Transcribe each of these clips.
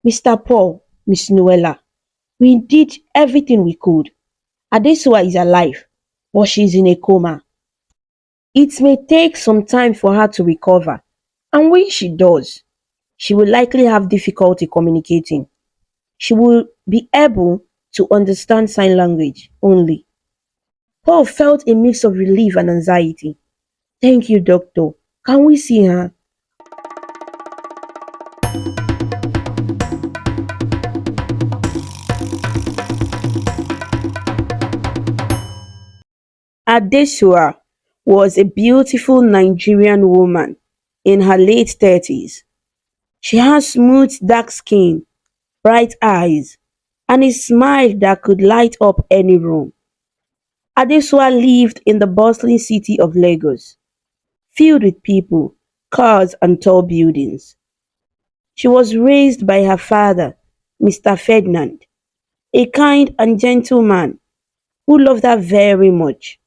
Mr. Paul, Miss Noella, we did everything we could. Adesua is alive, but she's in a coma. It may take some time for her to recover, and when she does, she will likely have difficulty communicating. She will be able to understand sign language only. Paul felt a mix of relief and anxiety. Thank you, doctor. Can we see her? Adesua was a beautiful Nigerian woman in her late 30s. She had smooth dark skin, bright eyes, and a smile that could light up any room. Adesua lived in the bustling city of Lagos, filled with people, cars, and tall buildings. She was raised by her father, Mr. Ferdinand, a kind and gentle man who loved her very much.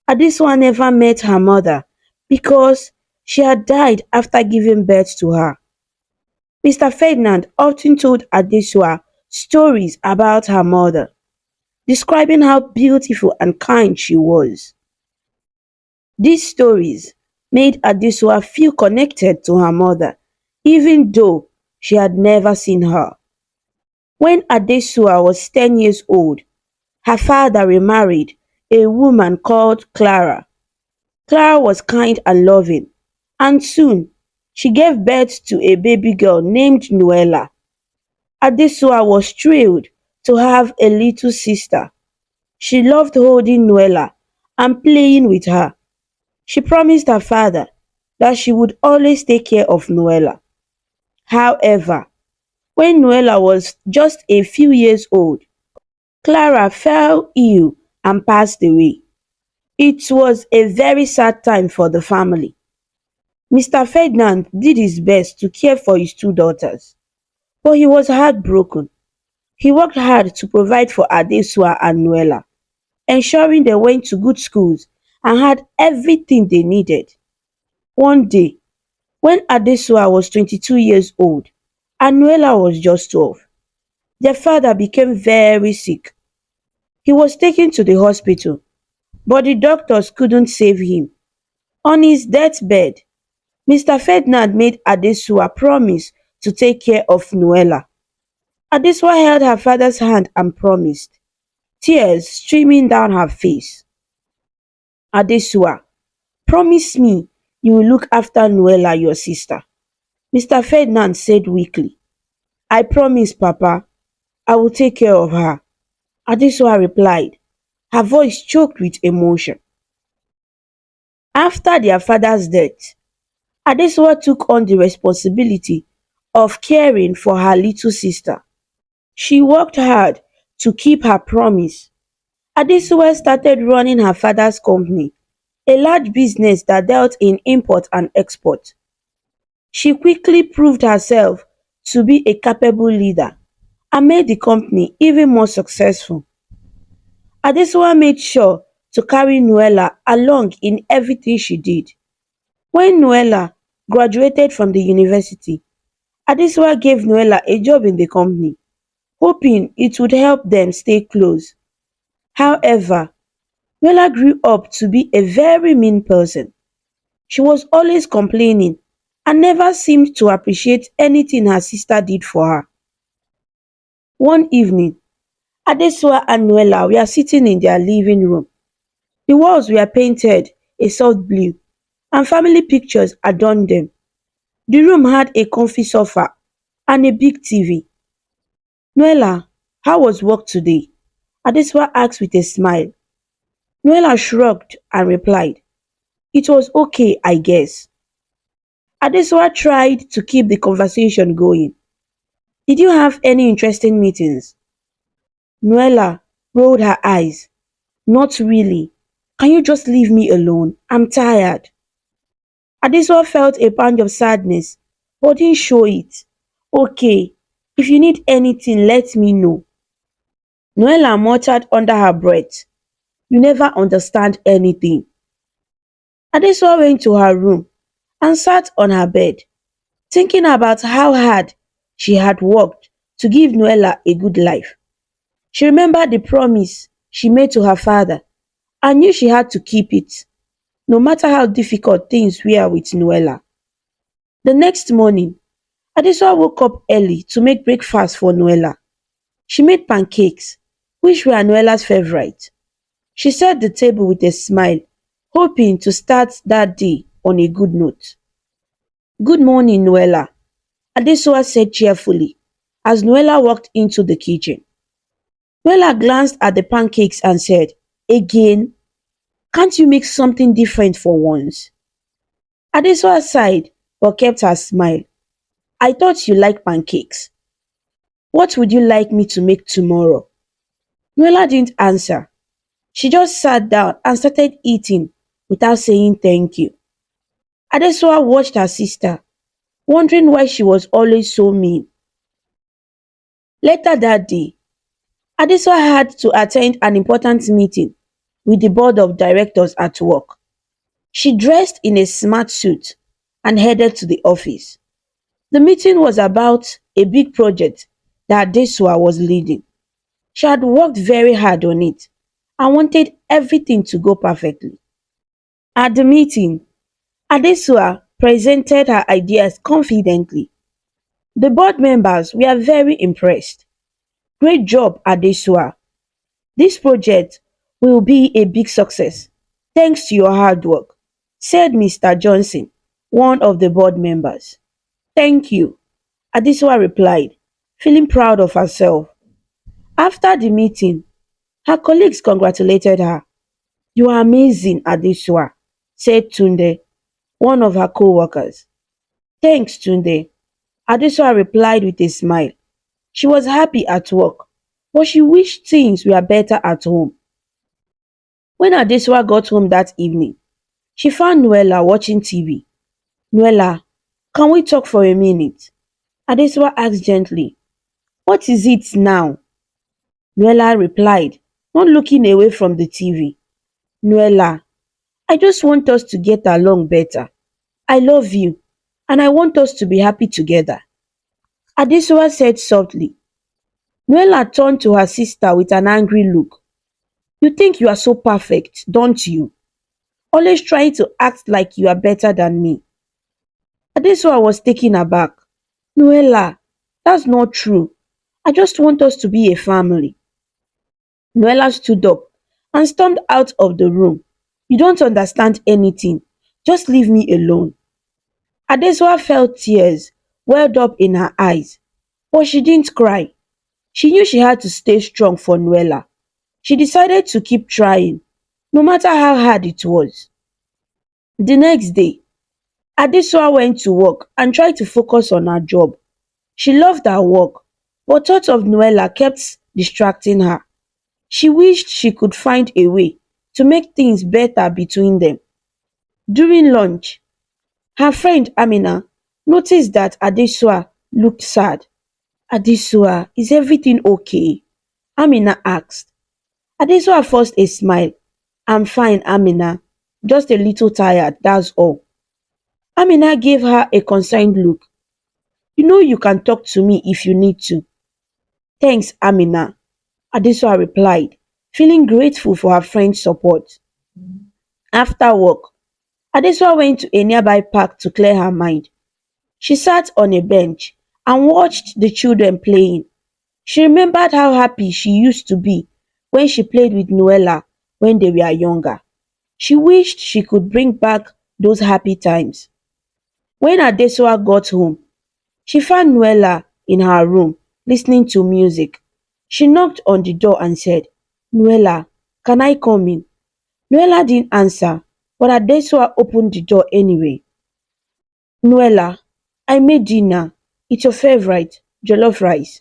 Adesua never met her mother because she had died after giving birth to her. Mr. Ferdinand often told Adesua stories about her mother, describing how beautiful and kind she was. These stories made Adesua feel connected to her mother, even though she had never seen her. When Adesua was 10 years old, her father remarried a woman called Clara. Clara was kind and loving, and soon she gave birth to a baby girl named Noella. Adesua was thrilled to have a little sister. She loved holding Noella and playing with her. She promised her father that she would always take care of Noella. However, when Noella was just a few years old, Clara fell ill and passed away. It was a very sad time for the family. Mr. Ferdinand did his best to care for his two daughters, but he was heartbroken. He worked hard to provide for Adesua and Noella, ensuring they went to good schools and had everything they needed. One day, when Adesua was 22 years old and Noella was just 12, their father became very sick. He was taken to the hospital, but the doctors couldn't save him. On his deathbed, Mr. Ferdinand made Adesua promise to take care of Noella. Adesua held her father's hand and promised, tears streaming down her face. Adesua, promise me you will look after Noella, your sister. Mr. Ferdinand said weakly. I promise, Papa. I will take care of her. Adesua replied, her voice choked with emotion. After their father's death, Adesua took on the responsibility of caring for her little sister. She worked hard to keep her promise. Adesua started running her father's company, a large business that dealt in import and export. She quickly proved herself to be a capable leader and made the company even more successful. Adesua made sure to carry Noella along in everything she did. When Noella graduated from the university, Adesua gave Noella a job in the company, hoping it would help them stay close. However, Noella grew up to be a very mean person. She was always complaining and never seemed to appreciate anything her sister did for her. One evening, Adesua and Noella were sitting in their living room. The walls were painted a soft blue, and family pictures adorned them. The room had a comfy sofa and a big TV. Noella, how was work today? Adesua asked with a smile. Noella shrugged and replied, it was okay, I guess. Adesua tried to keep the conversation going. Did you have any interesting meetings? Noella rolled her eyes. Not really. Can you just leave me alone? I'm tired. Adesua felt a pang of sadness, but didn't show it. Okay, if you need anything, let me know. Noella muttered under her breath. You never understand anything. Adesua went to her room and sat on her bed, thinking about how hard she had worked to give Noella a good life. She remembered the promise she made to her father and knew she had to keep it, no matter how difficult things were with Noella. The next morning, Adesua woke up early to make breakfast for Noella. She made pancakes, which were Noella's favorite. She set the table with a smile, hoping to start that day on a good note. Good morning, Noella, Adesua said cheerfully as Noella walked into the kitchen. Noella glanced at the pancakes and said, Again? Can't you make something different for once? Adesua sighed but kept her smile. I thought you liked pancakes. What would you like me to make tomorrow? Noella didn't answer. She just sat down and started eating without saying thank you. Adesua watched her sister, wondering why she was always so mean. Later that day, Adesua had to attend an important meeting with the board of directors at work. She dressed in a smart suit and headed to the office. The meeting was about a big project that Adesua was leading. She had worked very hard on it and wanted everything to go perfectly. At the meeting, Adesua presented her ideas confidently. The board members were very impressed. Great job, Adesua. This project will be a big success thanks to your hard work, said Mr. Johnson, one of the board members. Thank you, Adesua replied, feeling proud of herself. After the meeting, her colleagues congratulated her. You are amazing, Adesua, said Tunde, one of her co-workers. Thanks, Tunde, Adesua replied with a smile. She was happy at work, but she wished things were better at home. When Adesua got home that evening, she found Noella watching TV. Noella, can we talk for a minute? Adesua asked gently. What is it now? Noella replied, not looking away from the TV. Noella, I just want us to get along better. I love you, and I want us to be happy together. Adesua said softly. Noella turned to her sister with an angry look. You think you are so perfect, don't you? Always trying to act like you are better than me. Adesua was taken aback. Noella, that's not true. I just want us to be a family. Noella stood up and stormed out of the room. You don't understand anything. Just leave me alone. Adesua felt tears welled up in her eyes, but she didn't cry. She knew she had to stay strong for Noella. She decided to keep trying, no matter how hard it was. The next day, Adesua went to work and tried to focus on her job. She loved her work, but thoughts of Noella kept distracting her. She wished she could find a way to make things better between them. During lunch, her friend Amina noticed that Adesua looked sad. Adesua, is everything okay? Amina asked. Adesua forced a smile. I'm fine, Amina. Just a little tired, that's all. Amina gave her a concerned look. You know you can talk to me if you need to. Thanks, Amina, Adesua replied, feeling grateful for her friend's support. After work, Adesua went to a nearby park to clear her mind. She sat on a bench and watched the children playing. She remembered how happy she used to be when she played with Noella when they were younger. She wished she could bring back those happy times. When Adesua got home, she found Noella in her room listening to music. She knocked on the door and said, Noella, can I come in? Noella didn't answer, but Adesua opened the door anyway. Noella, I made dinner. It's your favorite, jollof rice.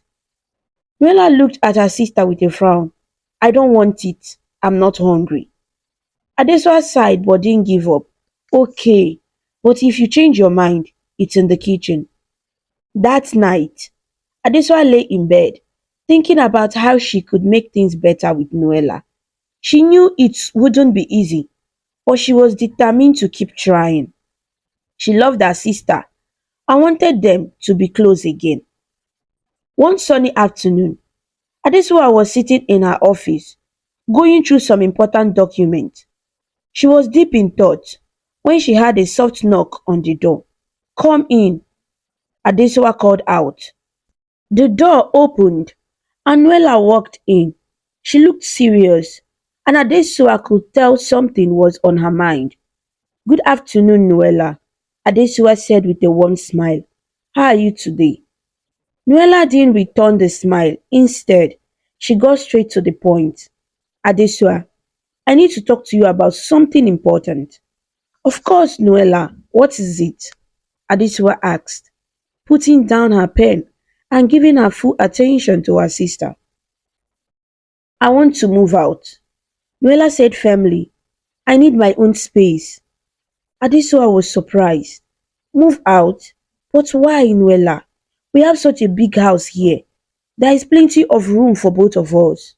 Noella looked at her sister with a frown. I don't want it. I'm not hungry. Adesua sighed but didn't give up. Okay, but if you change your mind, it's in the kitchen. That night, Adesua lay in bed, thinking about how she could make things better with Noella. She knew it wouldn't be easy, but she was determined to keep trying. She loved her sister and wanted them to be close again. One sunny afternoon, Adesua was sitting in her office, going through some important document. She was deep in thought when she heard a soft knock on the door. Come in, Adesua called out. The door opened and Nuella walked in. She looked serious, and Adesua could tell something was on her mind. Good afternoon, Nuella, Adesua said with a warm smile. How are you today? Nuella didn't return the smile. Instead, she got straight to the point. Adesua, I need to talk to you about something important. Of course, Nuella, what is it? Adesua asked, putting down her pen and giving her full attention to her sister. I want to move out, Nuella said firmly. I need my own space. Adesua was surprised. Move out? But why, Nuella? We have such a big house here. There is plenty of room for both of us.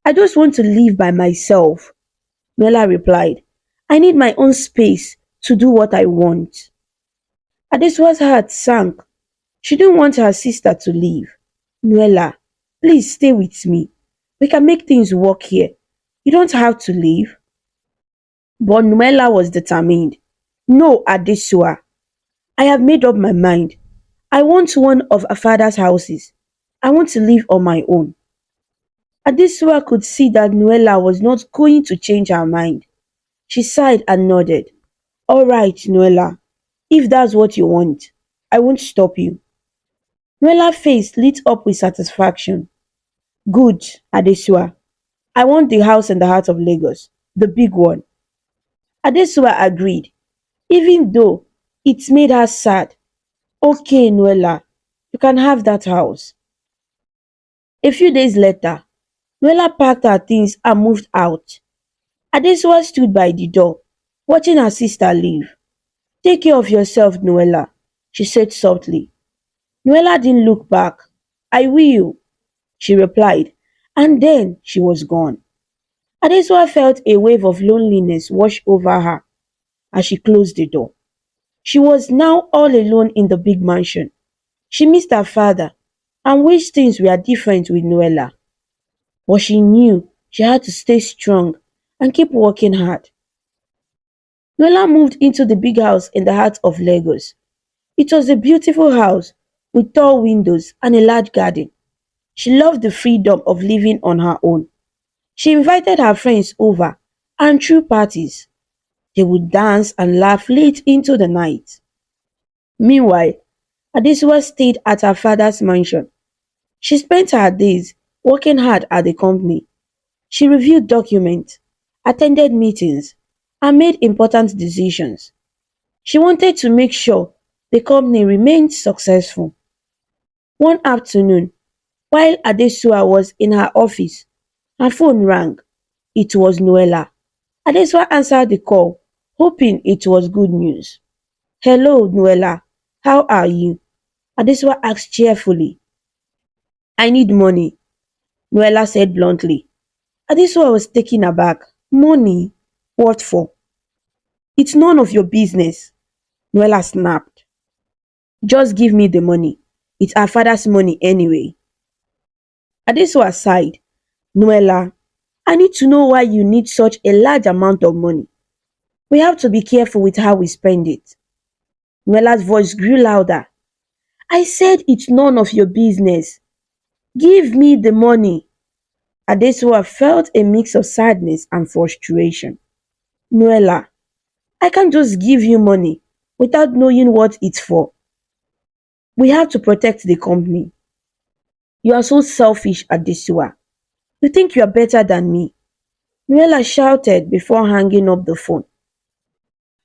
I just want to live by myself, Nuella replied. I need my own space to do what I want. Adesua's heart sank. She didn't want her sister to leave. Nuella, please stay with me. We can make things work here. You don't have to leave. But Nuella was determined. No, Adesua. I have made up my mind. I want one of her father's houses. I want to live on my own. Adesua could see that Nuella was not going to change her mind. She sighed and nodded. All right, Nuella. If that's what you want, I won't stop you. Nuella's face lit up with satisfaction. Good, Adesua. I want the house in the heart of Lagos, the big one. Adesua agreed, even though it made her sad. Okay, Nuella, you can have that house. A few days later, Nuella packed her things and moved out. Adesua stood by the door, watching her sister leave. Take care of yourself, Nuella, she said softly. Nuella didn't look back. I will, she replied, and then she was gone. Adesua felt a wave of loneliness wash over her as she closed the door. She was now all alone in the big mansion. She missed her father and wished things were different with Nuella. But she knew she had to stay strong and keep working hard. Nuella moved into the big house in the heart of Lagos. It was a beautiful house with tall windows and a large garden. She loved the freedom of living on her own. She invited her friends over and threw parties. They would dance and laugh late into the night. Meanwhile, Adesua stayed at her father's mansion. She spent her days working hard at the company. She reviewed documents, attended meetings, and made important decisions. She wanted to make sure the company remained successful. One afternoon, while Adesua was in her office, her phone rang. It was Nuella. Adesua answered the call, hoping it was good news. Hello, Nuella. How are you? Adesua asked cheerfully. I need money, Nuella said bluntly. Adesua was taken aback. Money? What for? It's none of your business, Nuella snapped. Just give me the money. It's our father's money anyway. Adesua sighed. Nuella, I need to know why you need such a large amount of money. We have to be careful with how we spend it. Nuella's voice grew louder. I said it's none of your business. Give me the money. Adesua felt a mix of sadness and frustration. Nuella, I can't just give you money without knowing what it's for. We have to protect the company. You are so selfish, Adesua. You think you are better than me. Nuella shouted before hanging up the phone.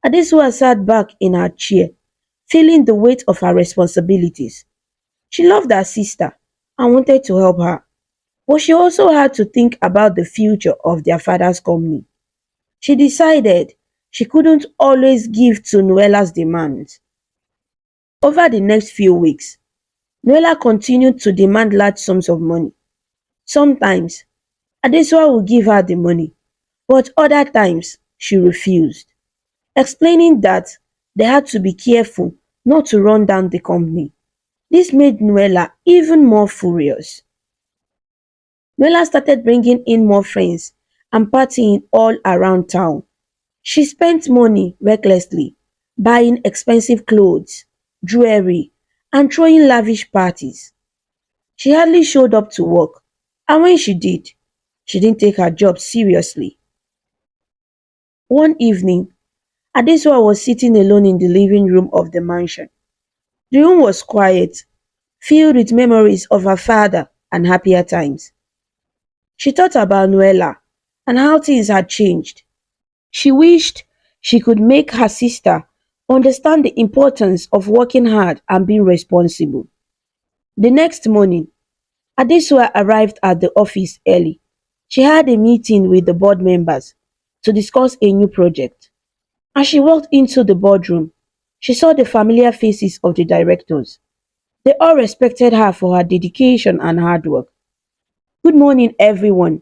Adesua sat back in her chair, feeling the weight of her responsibilities. She loved her sister and wanted to help her, but she also had to think about the future of their father's company. She decided she couldn't always give to Nuella's demands. Over the next few weeks, Nuella continued to demand large sums of money. Sometimes, Adesua would give her the money, but other times she refused, explaining that they had to be careful not to run down the company. This made Noella even more furious. Noella started bringing in more friends and partying all around town. She spent money recklessly, buying expensive clothes, jewelry, and throwing lavish parties. She hardly showed up to work, and when she did, she didn't take her job seriously. One evening, Adesua was sitting alone in the living room of the mansion. The room was quiet, filled with memories of her father and happier times. She thought about Noella and how things had changed. She wished she could make her sister understand the importance of working hard and being responsible. The next morning, Adesua arrived at the office early. She had a meeting with the board members to discuss a new project. As she walked into the boardroom, she saw the familiar faces of the directors. They all respected her for her dedication and hard work. Good morning, everyone.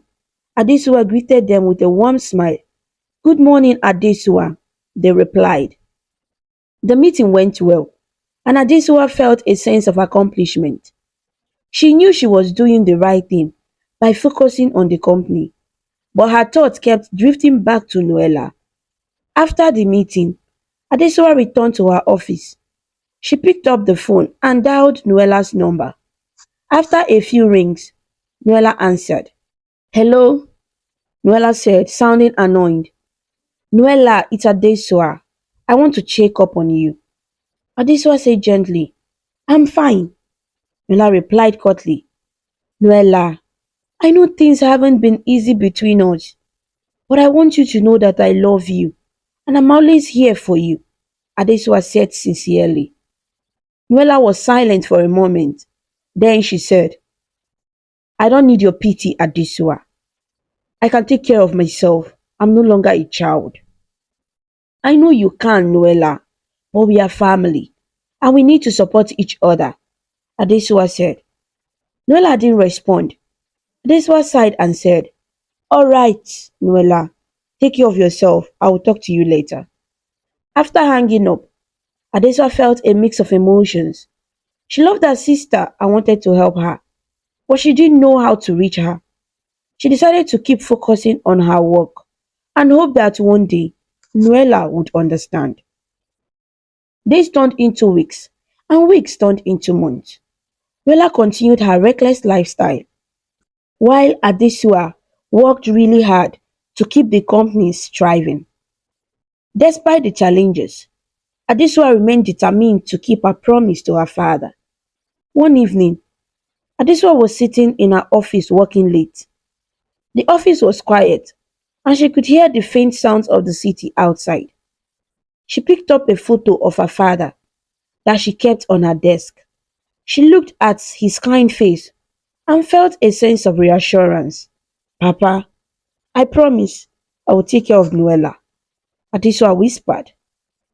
Adesua greeted them with a warm smile. Good morning, Adesua, they replied. The meeting went well, and Adesua felt a sense of accomplishment. She knew she was doing the right thing by focusing on the company, but her thoughts kept drifting back to Noella. After the meeting, Adesua returned to her office. She picked up the phone and dialed Noella's number. After a few rings, Noella answered. Hello, Noella said, sounding annoyed. Noella, it's Adesua. I want to check up on you. Adesua said gently, I'm fine. Noella replied curtly. Noella, I know things haven't been easy between us, but I want you to know that I love you and I'm always here for you, Adesua said sincerely. Noella was silent for a moment. Then she said, I don't need your pity, Adesua. I can take care of myself. I'm no longer a child. I know you can, Noella, but we are family and we need to support each other, Adesua said. Noella didn't respond. Adesua sighed and said, all right, Noella, take care of yourself. I will talk to you later. After hanging up, Adesua felt a mix of emotions. She loved her sister and wanted to help her, but she didn't know how to reach her. She decided to keep focusing on her work and hope that one day Noella would understand. Days turned into weeks, and weeks turned into months. Noella continued her reckless lifestyle, while Adesua worked really hard to keep the company thriving. Despite the challenges, Adesua remained determined to keep her promise to her father. One evening, Adesua was sitting in her office working late. The office was quiet, and she could hear the faint sounds of the city outside. She picked up a photo of her father that she kept on her desk. She looked at his kind face and felt a sense of reassurance. Papa, I promise I will take care of Noella, Adesua whispered.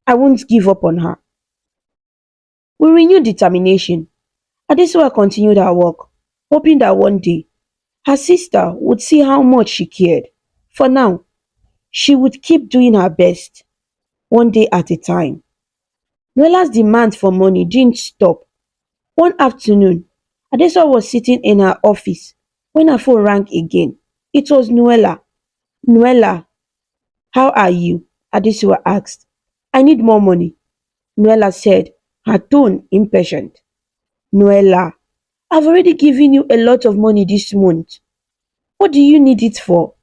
I won't give up on her. With renewed determination, Adesua continued her work, hoping that one day her sister would see how much she cared. For now, she would keep doing her best, one day at a time. Noella's demand for money didn't stop. One afternoon, Adesua was sitting in her office when her phone rang again. It was Noella. Noella, how are you? Adesua asked. I need more money, Noella said, her tone impatient. Noella, I've already given you a lot of money this month. What do you need it for?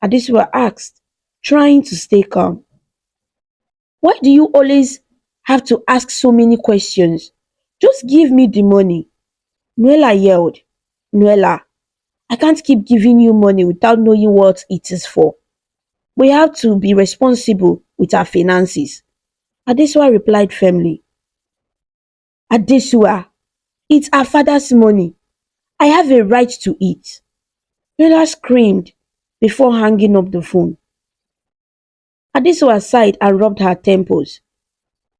Adesua asked, trying to stay calm. Why do you always have to ask so many questions? Just give me the money. Noella yelled. Noella, I can't keep giving you money without knowing what it is for. We have to be responsible with our finances. Adesua replied firmly. Adesua, it's our father's money. I have a right to it. Noella screamed before hanging up the phone. Adesua sighed and rubbed her temples.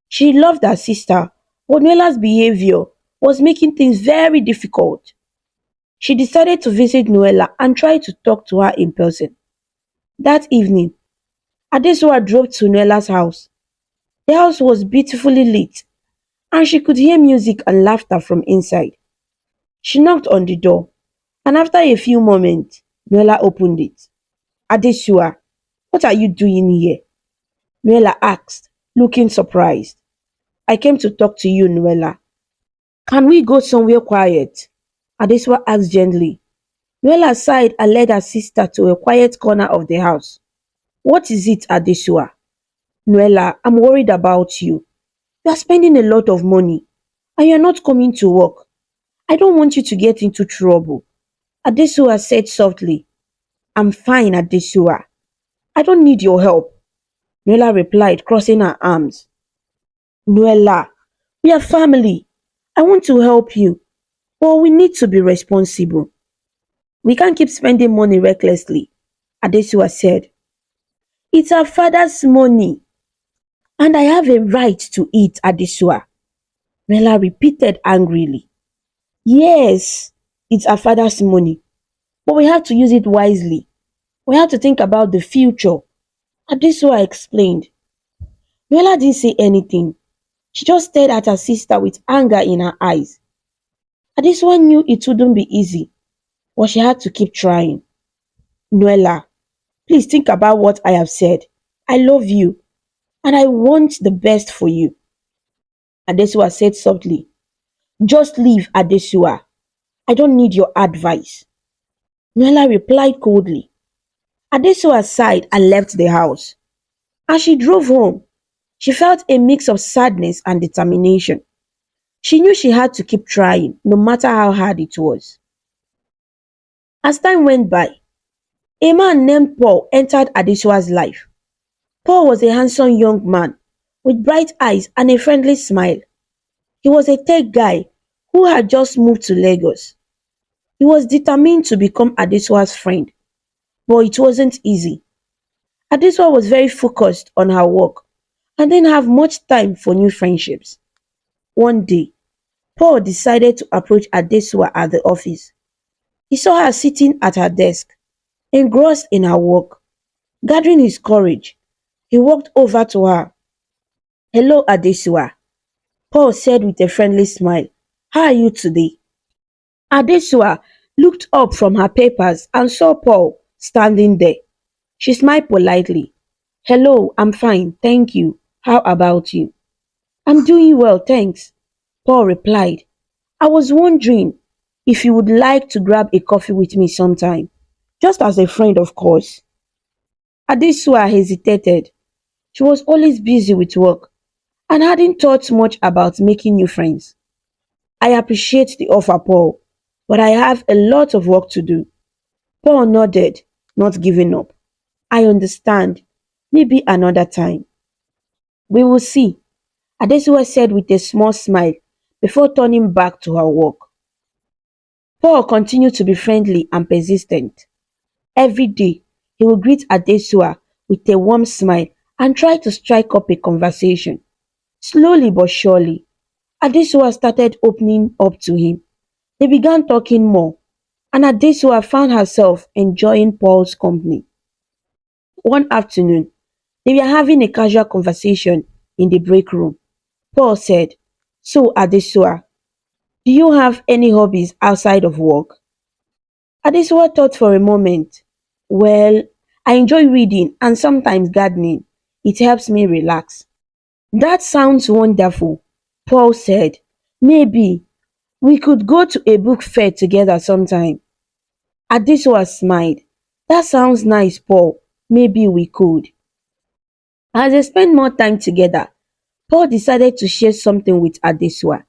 She loved her sister, but Noella's behavior was making things very difficult. She decided to visit Noella and try to talk to her in person. That evening, Adesua drove to Noella's house. The house was beautifully lit, and she could hear music and laughter from inside. She knocked on the door, and after a few moments, Noella opened it. Adesua, what are you doing here? Noella asked, looking surprised. I came to talk to you, Noella. Can we go somewhere quiet? Adesua asked gently. Noella sighed and led her sister to a quiet corner of the house. What is it, Adesua? Noella, I'm worried about you. You are spending a lot of money, and you are not coming to work. I don't want you to get into trouble. Adesua said softly. I'm fine, Adesua. I don't need your help. Noella replied, crossing her arms. Noella, we are family. I want to help you, but we need to be responsible. We can't keep spending money recklessly, Adesua said. It's our father's money, and I have a right to it, Adesua. Noella repeated angrily. Yes, it's our father's money, but we have to use it wisely. We have to think about the future, Adesua explained. Noella didn't say anything. She just stared at her sister with anger in her eyes. Adesua knew it wouldn't be easy, but she had to keep trying. Noella, please think about what I have said. I love you, and I want the best for you. Adesua said softly. Just leave, Adesua. I don't need your advice. Noella replied coldly. Adesua sighed and left the house. As she drove home, she felt a mix of sadness and determination. She knew she had to keep trying, no matter how hard it was. As time went by, a man named Paul entered Adesua's life. Paul was a handsome young man with bright eyes and a friendly smile. He was a tech guy who had just moved to Lagos. He was determined to become Adesua's friend, but it wasn't easy. Adesua was very focused on her work and didn't have much time for new friendships. One day, Paul decided to approach Adesua at the office. He saw her sitting at her desk, engrossed in her work. Gathering his courage, he walked over to her. Hello, Adesua, Paul said with a friendly smile. How are you today? Adesua looked up from her papers and saw Paul standing there. She smiled politely. Hello, I'm fine, thank you. How about you? I'm doing well, thanks, Paul replied. I was wondering if you would like to grab a coffee with me sometime. Just as a friend, of course. Adesua hesitated. She was always busy with work and hadn't thought much about making new friends. I appreciate the offer, Paul, but I have a lot of work to do. Paul nodded, not giving up. I understand. Maybe another time. We will see, Adesua said with a small smile before turning back to her work. Paul continued to be friendly and persistent. Every day, he would greet Adesua with a warm smile and try to strike up a conversation. Slowly but surely, Adesua started opening up to him. They began talking more, and Adesua found herself enjoying Paul's company. One afternoon, they were having a casual conversation in the break room. Paul said, So, Adesua, do you have any hobbies outside of work? Adesua thought for a moment. Well, I enjoy reading and sometimes gardening. It helps me relax. That sounds wonderful, Paul said. Maybe we could go to a book fair together sometime. Adesua smiled. That sounds nice, Paul. Maybe we could. As they spent more time together, Paul decided to share something with Adesua.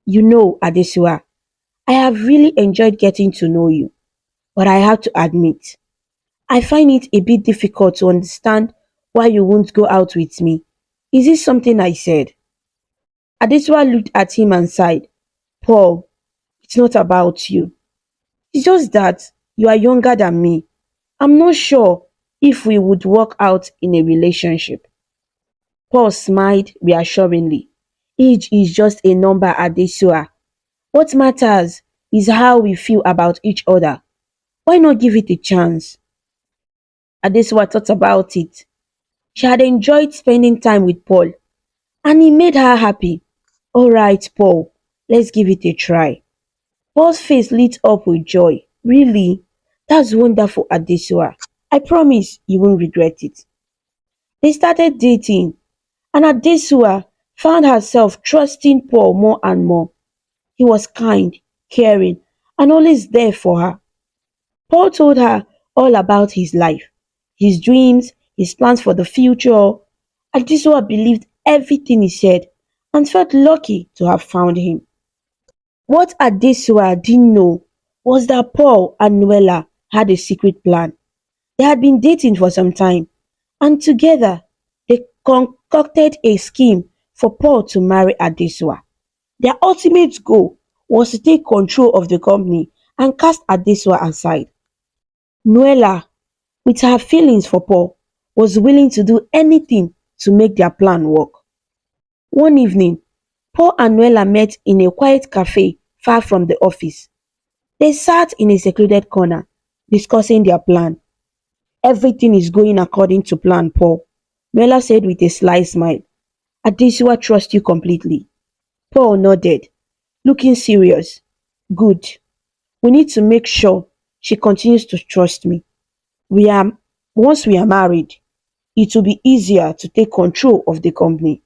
You know, Adesua, I have really enjoyed getting to know you, but I have to admit, I find it a bit difficult to understand why you won't go out with me. Is this something I said? Adesua looked at him and sighed. Paul, it's not about you. It's just that you are younger than me. I'm not sure if we would work out in a relationship. Paul smiled reassuringly. Age is just a number, Adesua. What matters is how we feel about each other. Why not give it a chance? Adesua thought about it. She had enjoyed spending time with Paul, and he made her happy. Alright, Paul, let's give it a try. Paul's face lit up with joy. Really? That's wonderful, Adesua. I promise you won't regret it. They started dating, and Adesua found herself trusting Paul more and more. He was kind, caring, and always there for her. Paul told her all about his life, his dreams, his plans for the future. Adesua believed everything he said and felt lucky to have found him. What Adesua didn't know was that Paul and Noella had a secret plan. They had been dating for some time, and together they concocted a scheme for Paul to marry Adesua. Their ultimate goal was to take control of the company and cast Adesua aside. Noella, with her feelings for Paul, was willing to do anything to make their plan work. One evening, Paul and Noella met in a quiet cafe far from the office. They sat in a secluded corner, discussing their plan. Everything is going according to plan, Paul, Noella said with a sly smile. Adesua trusts you completely. Paul nodded, looking serious. Good. We need to make sure she continues to trust me. We are Once we are married, it will be easier to take control of the company.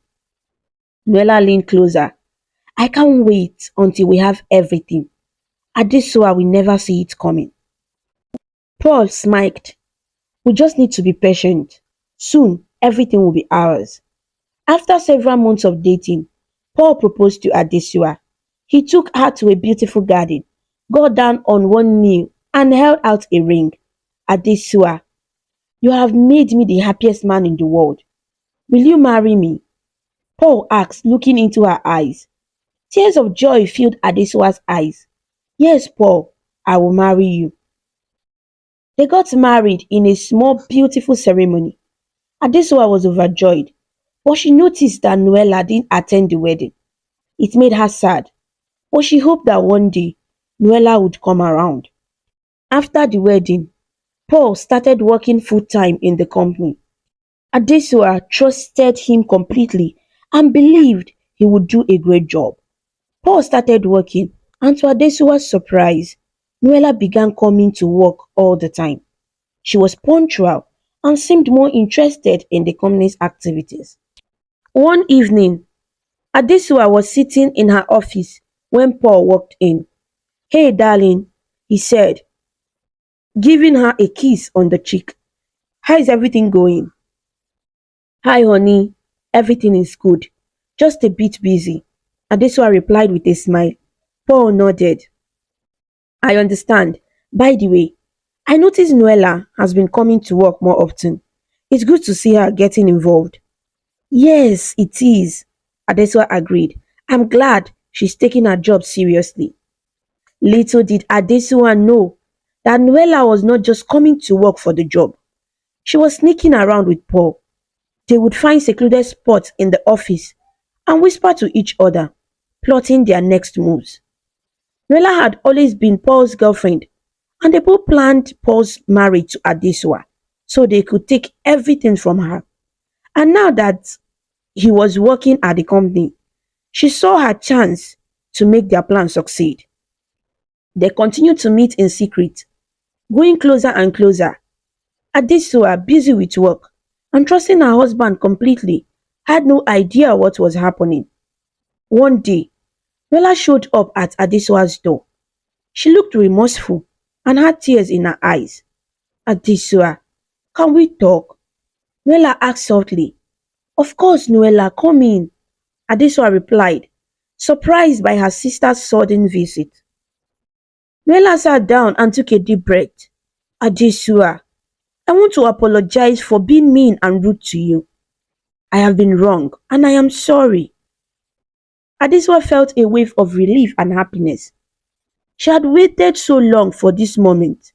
Noella leaned closer. I can't wait until we have everything. Adesua will never see it coming. Paul smiled. We just need to be patient. Soon, everything will be ours. After several months of dating, Paul proposed to Adesua. He took her to a beautiful garden, got down on one knee, and held out a ring. Adesua, you have made me the happiest man in the world. Will you marry me? Paul asked, looking into her eyes. Tears of joy filled Adesua's eyes. Yes, Paul, I will marry you. They got married in a small, beautiful ceremony. Adesua was overjoyed, but she noticed that Noella didn't attend the wedding. It made her sad, but she hoped that one day Noella would come around. After the wedding, Paul started working full time in the company. Adesua trusted him completely and believed he would do a great job. Paul started working, and to Adesua's surprise, Noella began coming to work all the time. She was punctual and seemed more interested in the company's activities. One evening, Adesua was sitting in her office when Paul walked in. Hey, darling, he said, giving her a kiss on the cheek. How is everything going? Hi, honey. Everything is good. Just a bit busy. Adesua replied with a smile. Paul nodded. I understand. By the way, I noticed Noella has been coming to work more often. It's good to see her getting involved. Yes, it is, Adesua agreed. I'm glad she's taking her job seriously. Little did Adesua know that Noella was not just coming to work for the job. She was sneaking around with Paul. They would find secluded spots in the office and whisper to each other, plotting their next moves. Noella had always been Paul's girlfriend, and they both planned Paul's marriage to Adesua so they could take everything from her. And now that he was working at the company, she saw her chance to make their plan succeed. They continued to meet in secret, going closer and closer. Adesua, busy with work and trusting her husband completely, had no idea what was happening. One day, Noella showed up at Adesua's door. She looked remorseful and had tears in her eyes. Adesua, can we talk? Noella asked softly. Of course, Noella, come in. Adesua replied, surprised by her sister's sudden visit. Noella sat down and took a deep breath. Adesua, I want to apologize for being mean and rude to you. I have been wrong and I am sorry. Adesua felt a wave of relief and happiness. She had waited so long for this moment.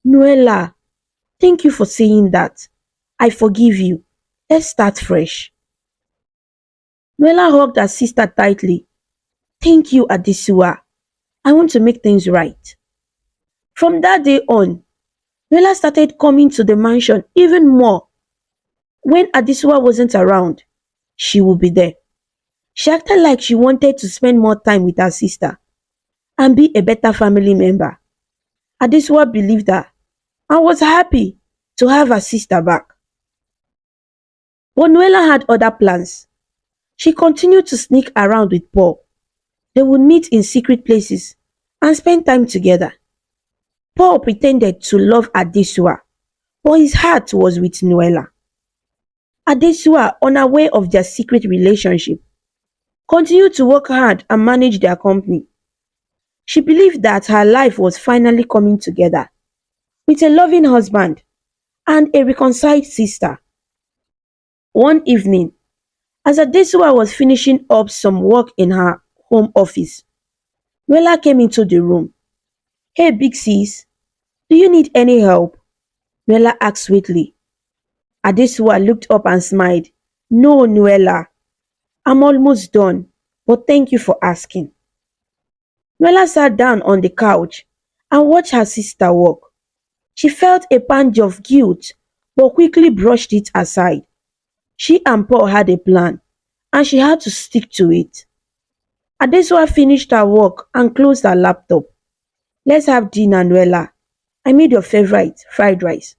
Noella, thank you for saying that. I forgive you. Let's start fresh. Noella hugged her sister tightly. Thank you, Adesua. I want to make things right. From that day on, Noella started coming to the mansion even more. When Adesua wasn't around, she would be there. She acted like she wanted to spend more time with her sister and be a better family member. Adesua believed her and was happy to have her sister back. But Noella had other plans. She continued to sneak around with Paul. They would meet in secret places and spend time together. Paul pretended to love Adesua, but his heart was with Noella. Adesua, unaware of their secret relationship, continued to work hard and manage their company. She believed that her life was finally coming together with a loving husband and a reconciled sister. One evening, as Adesua was finishing up some work in her home office, Noella came into the room. "Hey, big sis, do you need any help?" Noella asked sweetly. Adesua looked up and smiled. "No, Noella, I'm almost done, but thank you for asking." Noella sat down on the couch and watched her sister work. She felt a pang of guilt, but quickly brushed it aside. She and Paul had a plan, and she had to stick to it. Adesua finished her work and closed her laptop. "Let's have dinner, Noella. I made your favorite, fried rice."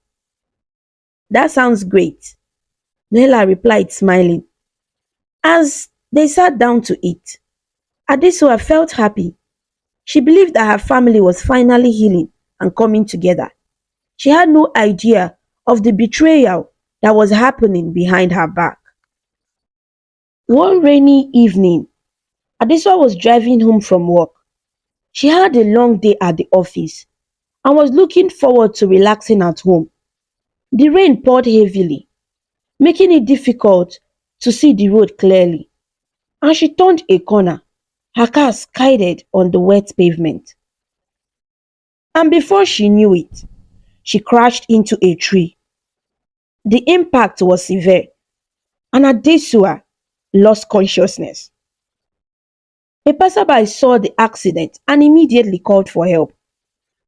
"That sounds great," Noella replied, smiling. As they sat down to eat, Adesua felt happy. She believed that her family was finally healing and coming together. She had no idea of the betrayal that was happening behind her back. One rainy evening, Adesua was driving home from work. She had a long day at the office and was looking forward to relaxing at home. The rain poured heavily, making it difficult to see the road clearly. As she turned a corner, her car skidded on the wet pavement. And before she knew it, she crashed into a tree. The impact was severe, and Adesua lost consciousness. A passerby saw the accident and immediately called for help.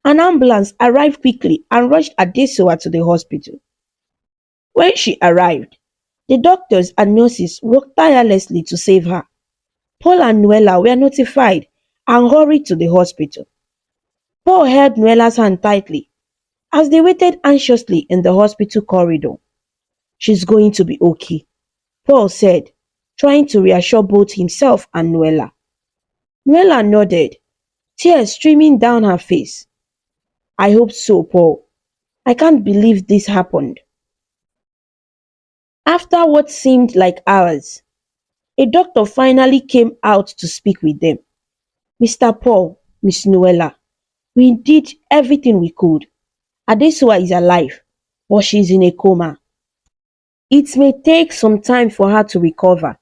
An ambulance arrived quickly and rushed Adesua to the hospital. When she arrived, the doctors and nurses worked tirelessly to save her. Paul and Noella were notified and hurried to the hospital. Paul held Noella's hand tightly as they waited anxiously in the hospital corridor. "She's going to be okay," Paul said, trying to reassure both himself and Noella. Noella nodded, tears streaming down her face. "I hope so, Paul. I can't believe this happened." After what seemed like hours, a doctor finally came out to speak with them. "Mr. Paul, Miss Noella, we did everything we could. Adesua is alive, but she's in a coma. It may take some time for her to recover,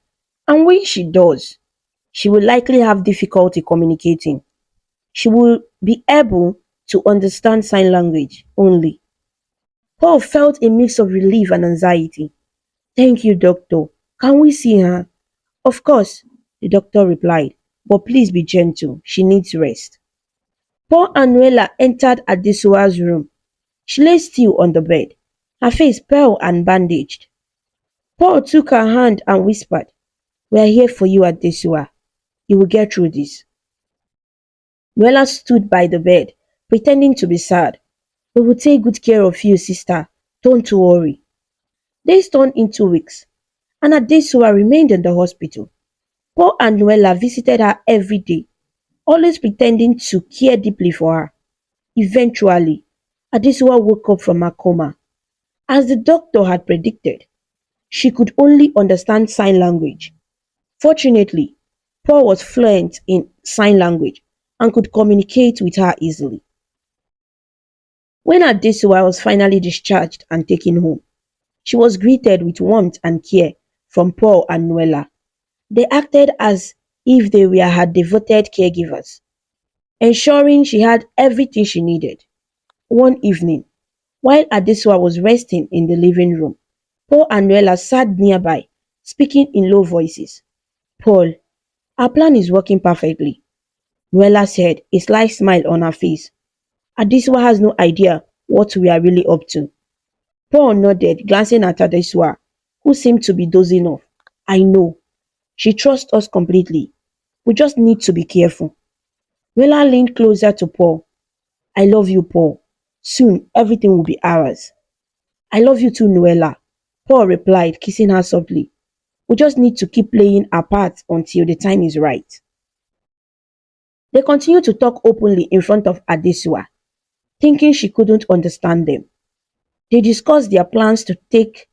and when she does, she will likely have difficulty communicating. She will be able to understand sign language only." Paul felt a mix of relief and anxiety. "Thank you, doctor. Can we see her?" "Of course," the doctor replied, "but please be gentle. She needs rest." Paul and Noella entered Adesua's room. She lay still on the bed, her face pale and bandaged. Paul took her hand and whispered, "We are here for you, Adesua. You will get through this." Noella stood by the bed, pretending to be sad. "We will take good care of you, sister. Don't worry." Days turned into weeks, and Adesua remained in the hospital. Paul and Noella visited her every day, always pretending to care deeply for her. Eventually, Adesua woke up from her coma. As the doctor had predicted, she could only understand sign language. Fortunately, Paul was fluent in sign language and could communicate with her easily. When Adesua was finally discharged and taken home, she was greeted with warmth and care from Paul and Noella. They acted as if they were her devoted caregivers, ensuring she had everything she needed. One evening, while Adesua was resting in the living room, Paul and Noella sat nearby, speaking in low voices. "Paul, our plan is working perfectly," Noella said, a slight smile on her face. "Adesua has no idea what we are really up to." Paul nodded, glancing at Adesua, who seemed to be dozing off. "I know. She trusts us completely. We just need to be careful. Noella leaned closer to Paul. I love you, Paul. Soon everything will be ours. I love you too, Noella. Paul replied, kissing her softly. We just need to keep playing our part until the time is right. They continued to talk openly in front of Adesua, thinking she couldn't understand them. They discussed their plans to take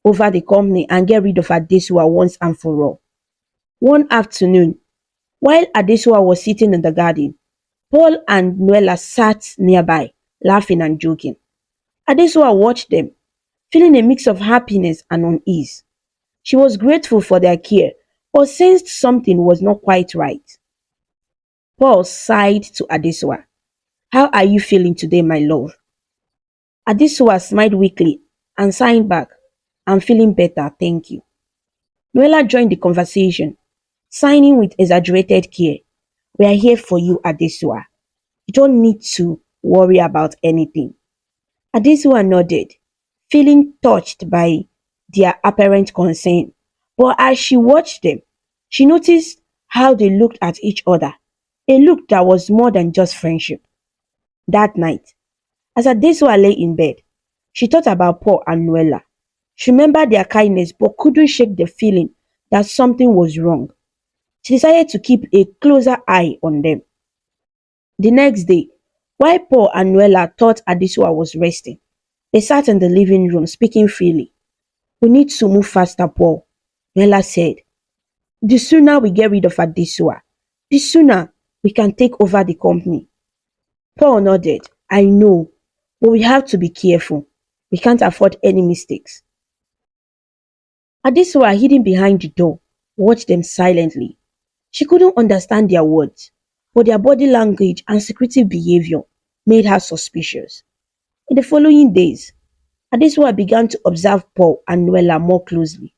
over the company and get rid of Adesua once and for all. One afternoon, while Adesua was sitting in the garden, Paul and Noella sat nearby, laughing and joking. Adesua watched them, feeling a mix of happiness and unease. She was grateful for their care, but sensed something was not quite right. Paul sighed to Adesua. How are you feeling today, my love? Adesua smiled weakly and signed back. I'm feeling better, thank you. Noella joined the conversation, signing with exaggerated care. We are here for you, Adesua. You don't need to worry about anything. Adesua nodded, feeling touched by their apparent concern. But as she watched them, she noticed how they looked at each other, a look that was more than just friendship. That night, as Adesua lay in bed, she thought about Paul and Noella. She remembered their kindness but couldn't shake the feeling that something was wrong. She decided to keep a closer eye on them. The next day, while Paul and Noella thought Adesua was resting, they sat in the living room speaking freely. We need to move faster, Paul, Noella said. The sooner we get rid of Adesua, the sooner we can take over the company. Paul nodded. I know, but we have to be careful. We can't afford any mistakes. Adesua, hidden behind the door, watched them silently. She couldn't understand their words, but their body language and secretive behavior made her suspicious. In the following days, Adesua began to observe Paul and Noella more closely.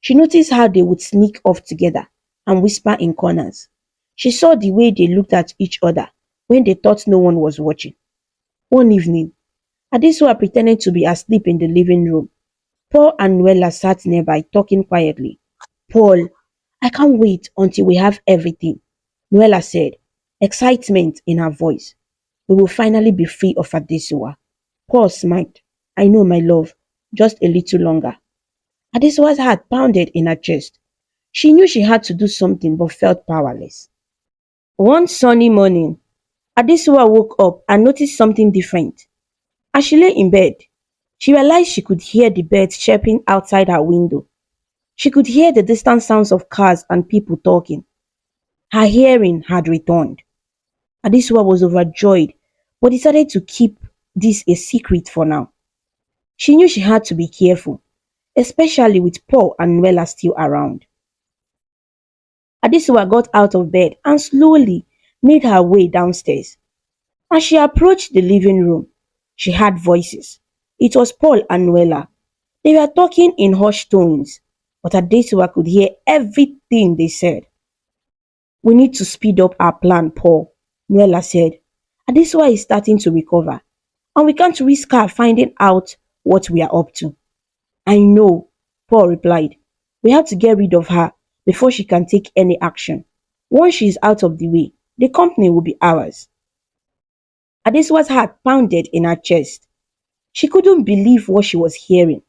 She noticed how they would sneak off together and whisper in corners. She saw the way they looked at each other when they thought no one was watching. One evening, Adesua pretended to be asleep in the living room. Paul and Noella sat nearby talking quietly. Paul, I can't wait until we have everything, Noella said, excitement in her voice. We will finally be free of Adesua. Paul smiled. I know, my love, just a little longer. Adesua's heart pounded in her chest. She knew she had to do something but felt powerless. One sunny morning, Adesua woke up and noticed something different. As she lay in bed, she realized she could hear the birds chirping outside her window. She could hear the distant sounds of cars and people talking. Her hearing had returned. Adesua was overjoyed, but decided to keep this a secret for now. She knew she had to be careful, especially with Paul and Noella still around. Adesua got out of bed and slowly made her way downstairs. As she approached the living room, she heard voices. It was Paul and Noella. They were talking in hushed tones, but Adesua could hear everything they said. We need to speed up our plan, Paul, Noella said. Adesua is starting to recover, and we can't risk her finding out what we are up to. I know, Paul replied. We have to get rid of her before she can take any action. Once she is out of the way, the company will be ours. Adesua's heart pounded in her chest. She couldn't believe what she was hearing.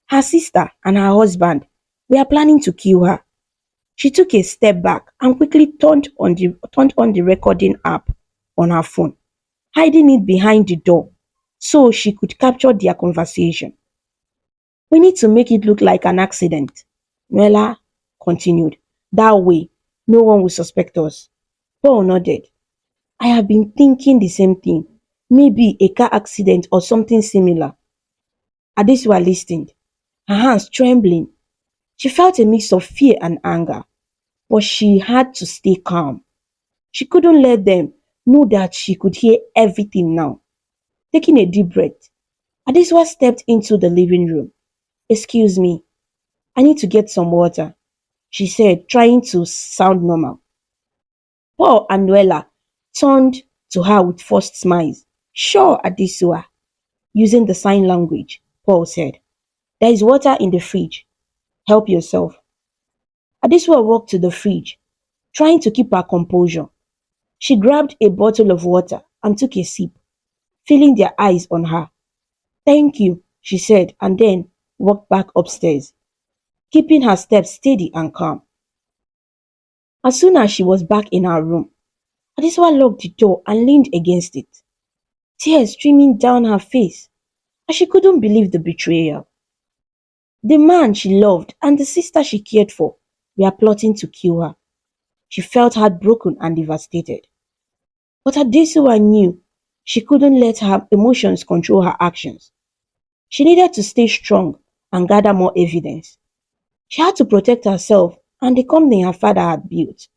Her sister and her husband were planning to kill her. She took a step back and quickly turned on the recording app on her phone, hiding it behind the door so she could capture their conversation. We need to make it look like an accident, Noella continued. That way, no one will suspect us. Paul nodded. I have been thinking the same thing. Maybe a car accident or something similar. Adesua listened, her hands trembling. She felt a mix of fear and anger, but she had to stay calm. She couldn't let them know that she could hear everything now. Taking a deep breath, Adesua stepped into the living room. Excuse me, I need to get some water, she said, trying to sound normal. Paul and Noella turned to her with forced smiles. Sure, Adesua, using the sign language, Paul said. There is water in the fridge. Help yourself. Adesua walked to the fridge, trying to keep her composure. She grabbed a bottle of water and took a sip, feeling their eyes on her. "Thank you," she said, and then walked back upstairs, keeping her steps steady and calm. As soon as she was back in her room, Adesua locked the door and leaned against it, tears streaming down her face as she couldn't believe the betrayal. The man she loved and the sister she cared for were plotting to kill her. She felt heartbroken and devastated. But Adesua knew she couldn't let her emotions control her actions. She needed to stay strong and gather more evidence. She had to protect herself and the company her father had built.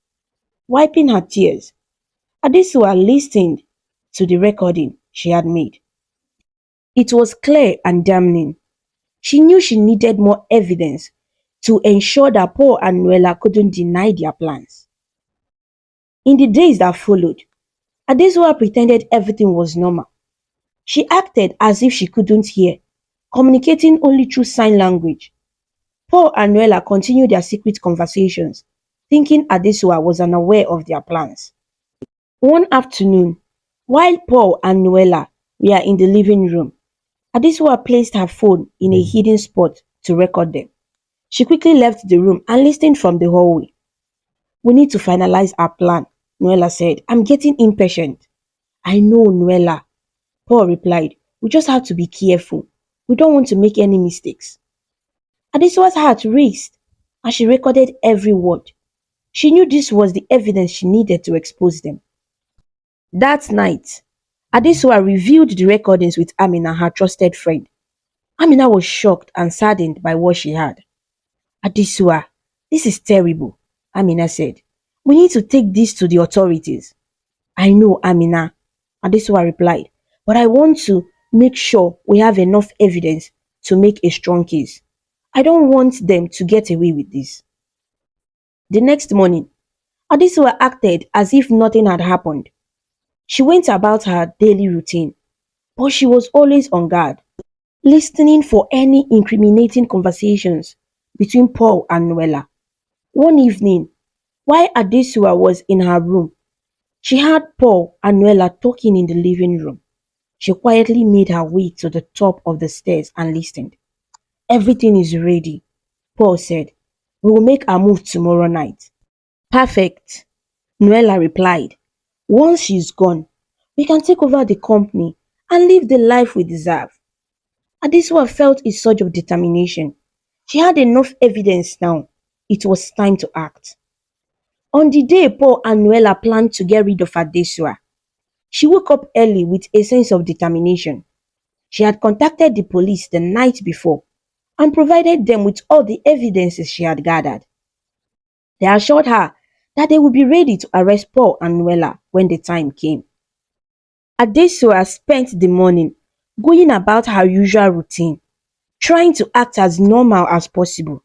Wiping her tears, Adesua listened to the recording she had made. It was clear and damning. She knew she needed more evidence to ensure that Paul and Noella couldn't deny their plans. In the days that followed, Adesua pretended everything was normal. She acted as if she couldn't hear, communicating only through sign language. Paul and Noella continued their secret conversations, thinking Adesua was unaware of their plans. One afternoon, while Paul and Noella were in the living room, Adesua placed her phone in a hidden spot to record them. She quickly left the room and listened from the hallway. "We need to finalize our plan," Noella said. "I'm getting impatient." "I know, Noella," Paul replied. "We just have to be careful. We don't want to make any mistakes." Adesua's heart raced and she recorded every word. She knew this was the evidence she needed to expose them. That night, Adesua reviewed the recordings with Amina, her trusted friend. Amina was shocked and saddened by what she heard. "Adesua, this is terrible," Amina said. "We need to take this to the authorities." "I know, Amina," Adesua replied, "but I want to make sure we have enough evidence to make a strong case. I don't want them to get away with this." The next morning, Adesua acted as if nothing had happened. She went about her daily routine, but she was always on guard, listening for any incriminating conversations between Paul and Noella. One evening, while Adesua was in her room, she heard Paul and Noella talking in the living room. She quietly made her way to the top of the stairs and listened. "Everything is ready," Paul said. "We will make our move tomorrow night." "Perfect," Noella replied. "Once she's gone, we can take over the company and live the life we deserve." Adesua felt a surge of determination. She had enough evidence now. It was time to act. On the day Paul and Noella planned to get rid of Adesua, she woke up early with a sense of determination. She had contacted the police the night before and provided them with all the evidences she had gathered. They assured her that they would be ready to arrest Paul and Noella when the time came. Adesua spent the morning going about her usual routine, trying to act as normal as possible.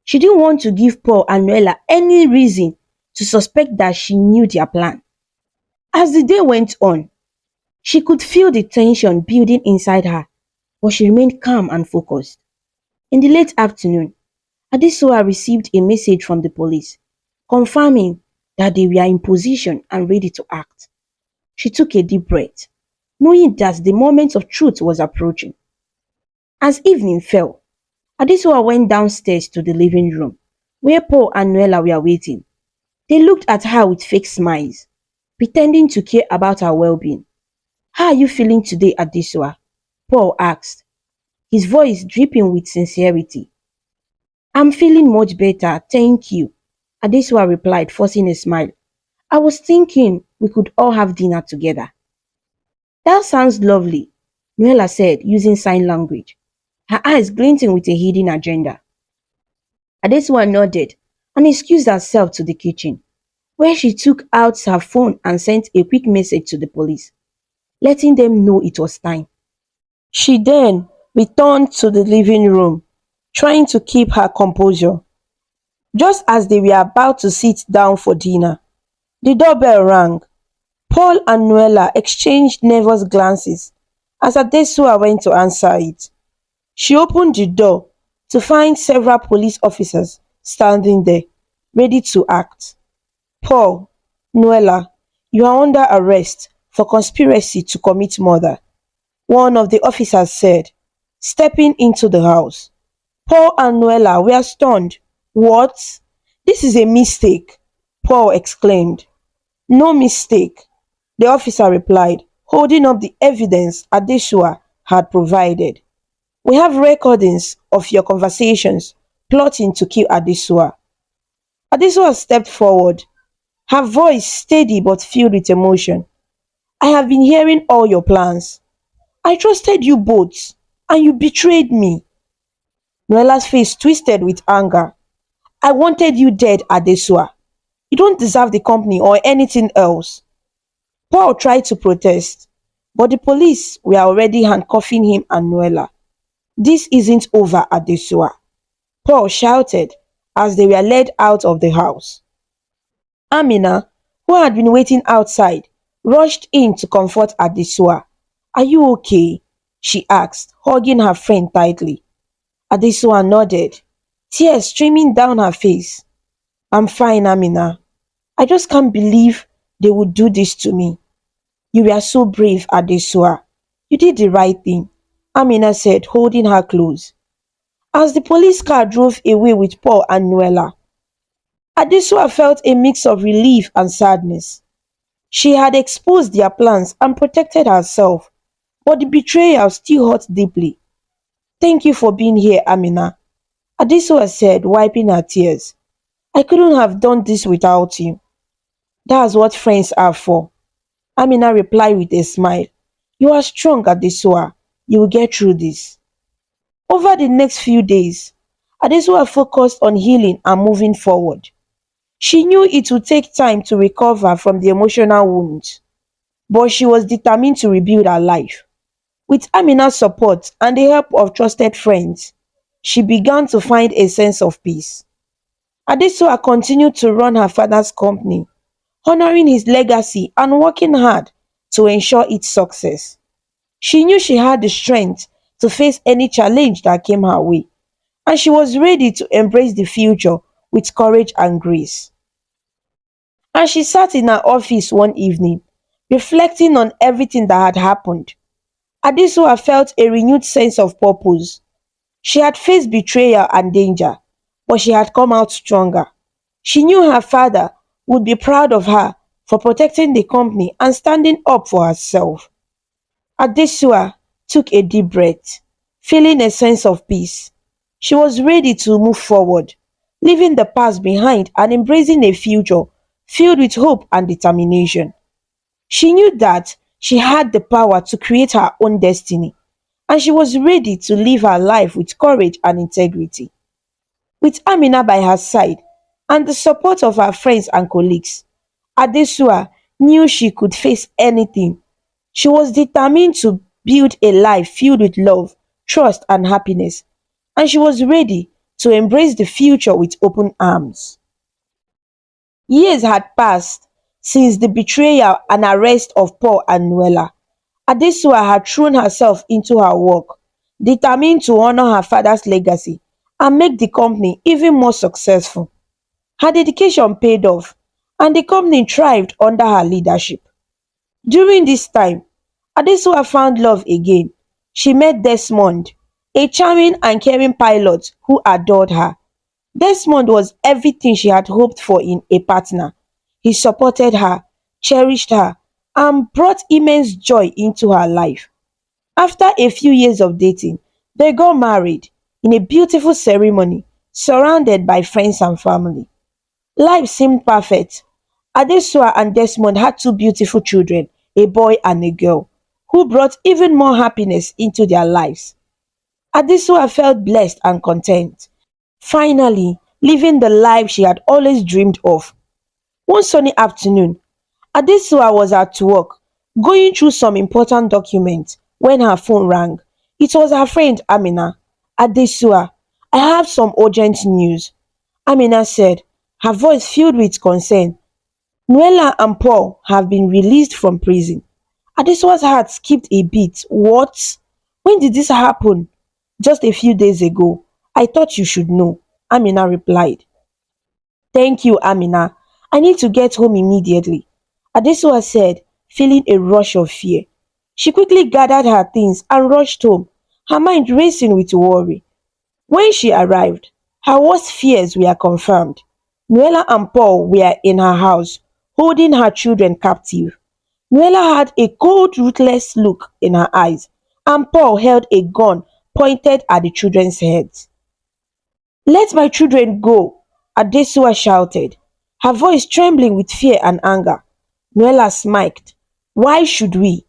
She didn't want to give Paul and Noella any reason to suspect that she knew their plan. As the day went on, she could feel the tension building inside her, but she remained calm and focused. In the late afternoon, Adesua received a message from the police, confirming that they were in position and ready to act. She took a deep breath, knowing that the moment of truth was approaching. As evening fell, Adesua went downstairs to the living room, where Paul and Noella were waiting. They looked at her with fake smiles, pretending to care about her well-being. "How are you feeling today, Adesua?" Paul asked, his voice dripping with sincerity. "I'm feeling much better, thank you," Adesua replied, forcing a smile. "I was thinking we could all have dinner together." "That sounds lovely," Noella said, using sign language, her eyes glinting with a hidden agenda. Adesua nodded and excused herself to the kitchen, where she took out her phone and sent a quick message to the police, letting them know it was time. She then returned to the living room, trying to keep her composure. Just as they were about to sit down for dinner, the doorbell rang. Paul and Noella exchanged nervous glances as Adesua went to answer it. She opened the door to find several police officers standing there. ready to act. Paul, Noella, you are under arrest for conspiracy to commit murder, one of the officers said, stepping into the house. Paul and Noella were stunned. What? This is a mistake, Paul exclaimed. No mistake, the officer replied, holding up the evidence Adesua had provided. We have recordings of your conversations plotting to kill Adesua. Adesua stepped forward, her voice steady but filled with emotion. I have been hearing all your plans. I trusted you both, and you betrayed me. Noella's face twisted with anger. I wanted you dead, Adesua. You don't deserve the company or anything else. Paul tried to protest, but the police were already handcuffing him and Noella. This isn't over, Adesua, Paul shouted as they were led out of the house. Amina, who had been waiting outside, rushed in to comfort Adesua. Are you okay? She asked, hugging her friend tightly. Adesua nodded, tears streaming down her face. I'm fine, Amina. I just can't believe they would do this to me. You were so brave, Adesua. You did the right thing, Amina said, holding her close. As the police car drove away with Paul and Noella, Adesua felt a mix of relief and sadness. She had exposed their plans and protected herself, but the betrayal still hurt deeply. Thank you for being here, Amina, Adesua said, wiping her tears. I couldn't have done this without you. That's what friends are for, Amina replied with a smile. You are strong, Adesua. You will get through this. Over the next few days, Adesua focused on healing and moving forward. She knew it would take time to recover from the emotional wounds, but she was determined to rebuild her life. With Amina's support and the help of trusted friends, she began to find a sense of peace. Adesua continued to run her father's company, honoring his legacy and working hard to ensure its success. She knew she had the strength to face any challenge that came her way, and she was ready to embrace the future with courage and grace. And she sat in her office one evening, reflecting on everything that had happened. Adesua felt a renewed sense of purpose. She had faced betrayal and danger, but she had come out stronger. She knew her father would be proud of her for protecting the company and standing up for herself. Adesua took a deep breath, feeling a sense of peace. She was ready to move forward, leaving the past behind and embracing a future filled with hope and determination. She knew that she had the power to create her own destiny, and she was ready to live her life with courage and integrity. With Amina by her side and the support of her friends and colleagues, Adesua knew she could face anything. She was determined to build a life filled with love, trust, and happiness, and she was ready to embrace the future with open arms. Years had passed since the betrayal and arrest of Paul and Noella. Adesua had thrown herself into her work, determined to honor her father's legacy and make the company even more successful. Her dedication paid off, and the company thrived under her leadership. During this time, Adesua found love again. She met Desmond, a charming and caring pilot who adored her. Desmond was everything she had hoped for in a partner. He supported her, cherished her, and brought immense joy into her life. After a few years of dating, they got married in a beautiful ceremony surrounded by friends and family. Life seemed perfect. Adesua and Desmond had two beautiful children, a boy and a girl, who brought even more happiness into their lives. Adesua felt blessed and content, finally living the life she had always dreamed of. One sunny afternoon, Adesua was at work, going through some important documents when her phone rang. It was her friend Amina. Adesua, I have some urgent news, Amina said, her voice filled with concern. Noella and Paul have been released from prison. Adesua's heart skipped a beat. What? When did this happen? Just a few days ago. I thought you should know, Amina replied. Thank you, Amina. I need to get home immediately. Adesua said, feeling a rush of fear. She quickly gathered her things and rushed home, her mind racing with worry. When she arrived, her worst fears were confirmed. Nuella and Paul were in her house, holding her children captive. Nuella had a cold, ruthless look in her eyes, and Paul held a gun pointed at the children's heads. Let my children go, Adesua shouted, her voice trembling with fear and anger. Nuella smirked. Why should we?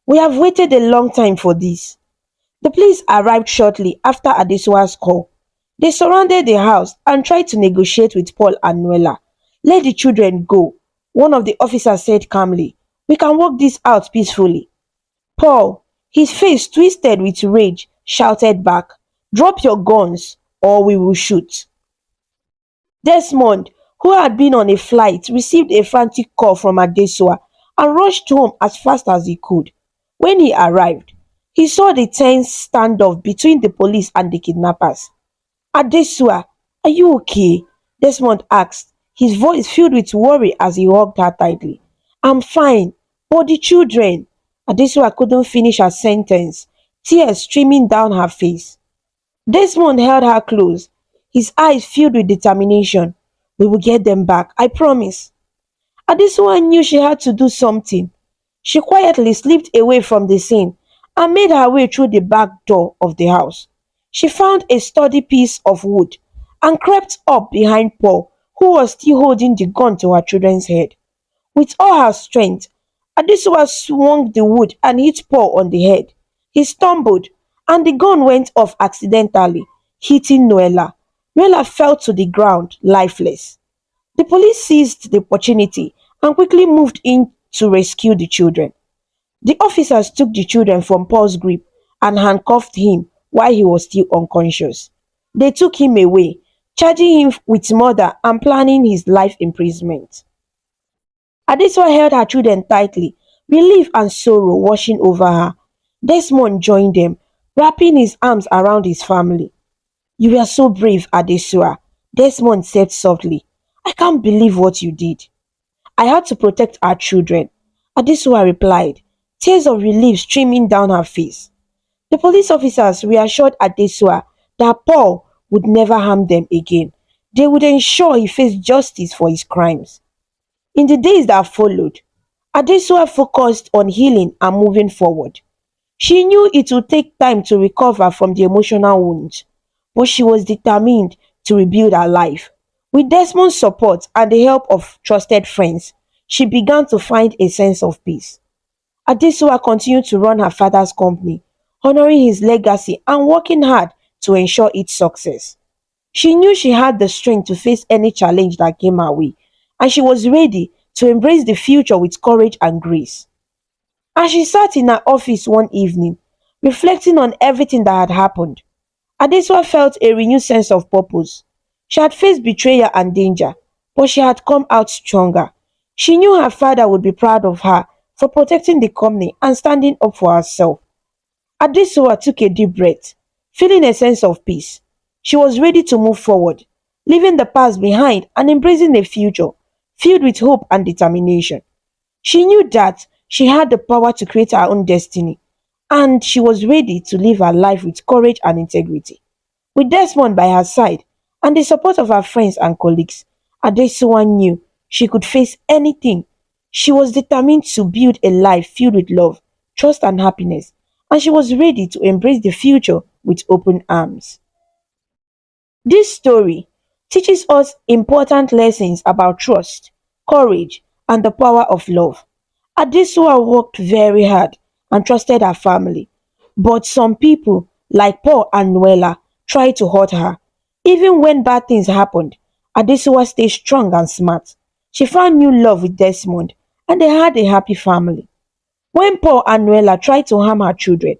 We have waited a long time for this. The police arrived shortly after Adesua's call. They surrounded the house and tried to negotiate with Paul and Nuella. Let the children go, one of the officers said calmly. We can work this out peacefully. Paul, his face twisted with rage, shouted back, drop your guns or we will shoot. Desmond, who had been on a flight, received a frantic call from Adesua and rushed home as fast as he could. When he arrived, he saw the tense standoff between the police and the kidnappers. Adesua, are you okay? Desmond asked, his voice filled with worry as he hugged her tightly. I'm fine, but the children. Adesua couldn't finish her sentence, tears streaming down her face. Desmond held her close, his eyes filled with determination. We will get them back, I promise. Adesua knew she had to do something. She quietly slipped away from the scene and made her way through the back door of the house. She found a sturdy piece of wood and crept up behind Paul, who was still holding the gun to her children's head. With all her strength, Adesua swung the wood and hit Paul on the head. He stumbled, and the gun went off accidentally, hitting Noella. Noella fell to the ground, lifeless. The police seized the opportunity and quickly moved in to rescue the children. The officers took the children from Paul's grip and handcuffed him while he was still unconscious. They took him away, charging him with murder and planning his life imprisonment. Adesua held her children tightly, relief and sorrow washing over her. Desmond joined them, wrapping his arms around his family. You were so brave, Adesua, Desmond said softly. I can't believe what you did. I had to protect our children, Adesua replied, tears of relief streaming down her face. The police officers reassured Adesua that Paul would never harm them again. They would ensure he faced justice for his crimes. In the days that followed, Adesua focused on healing and moving forward. She knew it would take time to recover from the emotional wounds, but she was determined to rebuild her life. With Desmond's support and the help of trusted friends, she began to find a sense of peace. Adesua continued to run her father's company, honoring his legacy and working hard to ensure its success. She knew she had the strength to face any challenge that came her way, and she was ready to embrace the future with courage and grace. As she sat in her office one evening, reflecting on everything that had happened, Adesua felt a renewed sense of purpose. She had faced betrayal and danger, but she had come out stronger. She knew her father would be proud of her for protecting the company and standing up for herself. Adesua took a deep breath, feeling a sense of peace. She was ready to move forward, leaving the past behind and embracing a future filled with hope and determination. She knew that she had the power to create her own destiny, and she was ready to live her life with courage and integrity. With Desmond by her side and the support of her friends and colleagues, Adesua knew she could face anything. She was determined to build a life filled with love, trust, and happiness, and she was ready to embrace the future with open arms. This story teaches us important lessons about trust, courage, and the power of love. Adesua worked very hard and trusted her family, but some people, like Paul and Noella, tried to hurt her. Even when bad things happened, Adesua stayed strong and smart. She found new love with Desmond, and they had a happy family. When Paul and Noella tried to harm her children,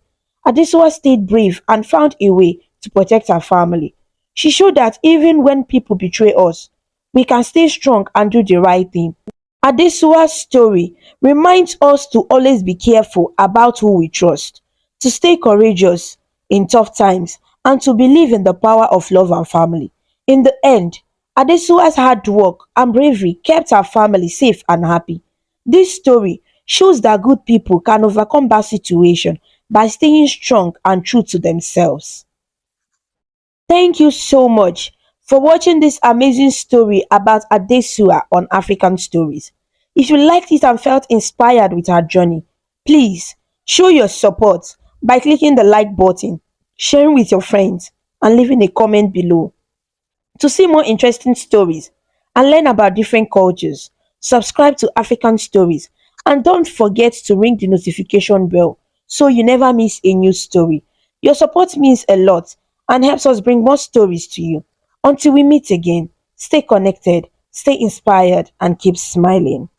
Adesua stayed brave and found a way to protect her family. She showed that even when people betray us, we can stay strong and do the right thing. Adesua's story reminds us to always be careful about who we trust, to stay courageous in tough times, and to believe in the power of love and family. In the end, Adesua's hard work and bravery kept her family safe and happy. This story shows that good people can overcome bad situations by staying strong and true to themselves. Thank you so much for watching this amazing story about Adesua on African Stories. If you liked it and felt inspired with our journey, please show your support by clicking the like button, sharing with your friends, and leaving a comment below. To see more interesting stories and learn about different cultures, subscribe to African Stories and don't forget to ring the notification bell so you never miss a new story. Your support means a lot and helps us bring more stories to you. Until we meet again, stay connected, stay inspired, and keep smiling.